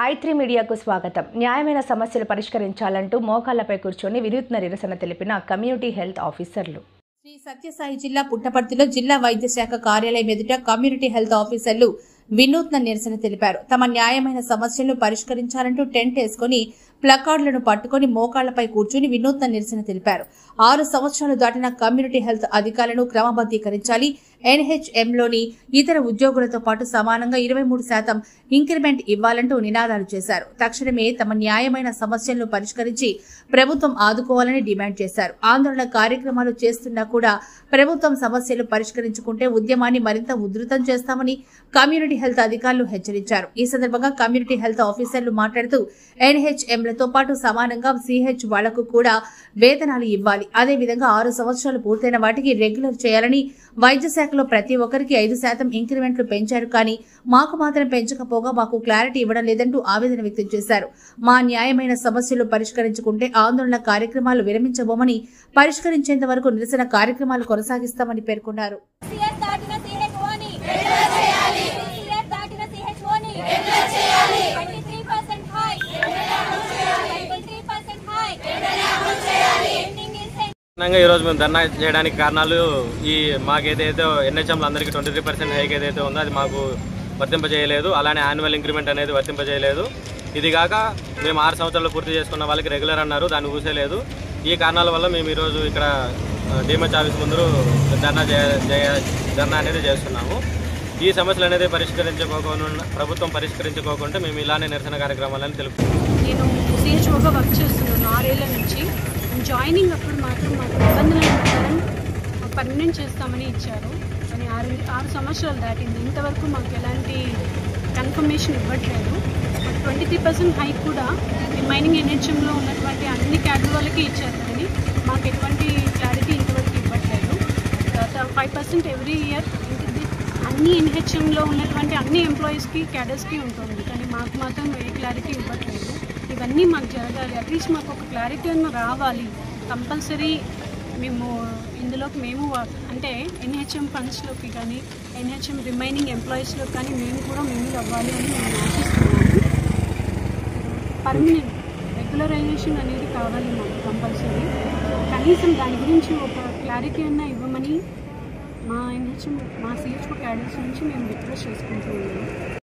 i3 మీడియాకు స్వాగతం. న్యాయమైన సమస్యలు పరిష్కరించాలంటూ మోకాళ్లపై కూర్చొని వినూత్న నిరసన తెలిపిన కమ్యూనిటీ హెల్త్ ఆఫీసర్లు. శ్రీ సత్యసాయి జిల్లా పుట్టపర్తిలో జిల్లా వైద్య శాఖ కార్యాలయం ఎదుట కమ్యూనిటీ హెల్త్ ఆఫీసర్లు వినూత్న నిరసన తెలిపారు. తమ న్యాయమైన సమస్యలను పరిష్కరించాలంటూ టెంట్ వేసుకుని ప్లకార్డులను పట్టుకుని మోకాళ్లపై కూర్చుని వినూత్న నిరసన తెలిపారు. 6 సంవత్సరాలు దాటిన కమ్యూనిటీ హెల్త్ అధికారులను క్రమబద్దీకరించాలి. ఎన్హెచ్ఎంలోని ఇతర ఉద్యోగులతో పాటు సమానంగా 23% ఇంక్రిమెంట్ ఇవ్వాలంటూ నినాదాలు చేశారు. తక్షణమే తమ న్యాయమైన సమస్యలను పరిష్కరించి ప్రభుత్వం ఆదుకోవాలని డిమాండ్ చేశారు. ఆందోళన కార్యక్రమాలు చేస్తున్నా కూడా ప్రభుత్వం సమస్యలు పరిష్కరించుకుంటే ఉద్యమాన్ని మరింత ఉధృతం చేస్తామని కమ్యూనిటీ హెల్త్ అధికారులు హెచ్చరించారు. ఈ సందర్భంగా కమ్యూనిటీ హెల్త్ ఆఫీసర్లు మాట్లాడుతూ ఎన్హెచ్ఎంలతో పాటు సమానంగా సిహెచ్ వాళ్లకు కూడా వేతనాలు ఇవ్వాలి. అదేవిధంగా 6 సంవత్సరాలు పూర్తయిన వాటికి రెగ్యులర్ చేయాలని, వైద్య శాఖలో ప్రతి ఒక్కరికి 5% ఇంక్రిమెంట్లు పెంచారు కానీ మాకు మాత్రం పెంచకపోగా మాకు క్లారిటీ ఇవ్వడం లేదంటూ ఆవేదన వ్యక్తం చేశారు. మా న్యాయమైన సమస్యలు పరిష్కరించుకుంటే ఆందోళన కార్యక్రమాలు విరమించబోమని, పరిష్కరించేంత వరకు నిరసన కార్యక్రమాలు కొనసాగిస్తామని పేర్కొన్నారు. ఈరోజు మేము ధర్నా చేయడానికి కారణాలు మాకేదైతే ఎన్హెచ్ఎంలో అందరికీ 23% హైక్ ఏదైతే ఉందో అది మాకు వర్తింపజేయలేదు. అలానే యాన్యువల్ ఇంక్రిమెంట్ అనేది వర్తింపజేయలేదు. ఇది కాక మేము 6 సంవత్సరాలు పూర్తి చేసుకున్న వాళ్ళకి రెగ్యులర్ అన్నారు, దాన్ని ఊసేలేదు. ఈ కారణాల వల్ల మేము ఈరోజు ఇక్కడ డిఎంహెచ్ ఆఫీస్ ముందు ధర్నా అనేది చేస్తున్నాము. ఈ సమస్యలు అనేది ప్రభుత్వం పరిష్కరించుకోకుంటే మేము ఇలానే నిరసన కార్యక్రమాలను తెలుపుతున్నాము. నేను సిహెచ్ఓగా వర్క్ చేస్తున్నాను 6 ఏళ్ల నుంచి. జాయినింగ్ అప్పుడు మాత్రం మాకు నిబంధనల ప్రకారం పర్మనెంట్ చేస్తామని ఇచ్చారు. కానీ 6 సంవత్సరాలు దాటింది, ఇంతవరకు మాకు ఎలాంటి కన్ఫర్మేషన్ ఇవ్వట్లేదు. 23% హైక్ కూడా రిమైనింగ్ ఎన్హెచ్ఎంలో ఉన్నటువంటి అన్ని క్యాడర్ వాళ్ళకి ఇచ్చారు, కానీ మాకు ఎటువంటి క్లారిటీ ఇంతవరకు ఇవ్వట్లేదు. 5% ఎవ్రీ ఇయర్ అన్ని ఎన్హెచ్ఎంలో ఉన్నటువంటి అన్ని ఎంప్లాయీస్కి క్యాడర్స్కి ఉంటుంది, కానీ మాకు మాత్రం ఏ క్లారిటీ ఇవ్వట్లేదు. ఇవన్నీ మాకు జరగాలి, అట్లీస్ట్ మాకు ఒక క్లారిటీ అన్న రావాలి. కంపల్సరీ ఇందులోకి మేము అంటే ఎన్హెచ్ఎం ఫండ్స్లోకి కానీ ఎన్హెచ్ఎం రిమైనింగ్ ఎంప్లాయీస్లోకి కానీ మేము కూడా అవ్వాలి అని మేము ఆశిస్తున్నాము. పర్మనెంట్ రెగ్యులరైజేషన్ అనేది కావాలి మాకు కంపల్సరీ. కనీసం దాని గురించి ఒక క్లారిటీ అన్న ఇవ్వమని మా సిహెచ్ఓ క్యాడర్స్ నుంచి మేము రిక్వెస్ట్ చేసుకుంటూ ఉన్నాము.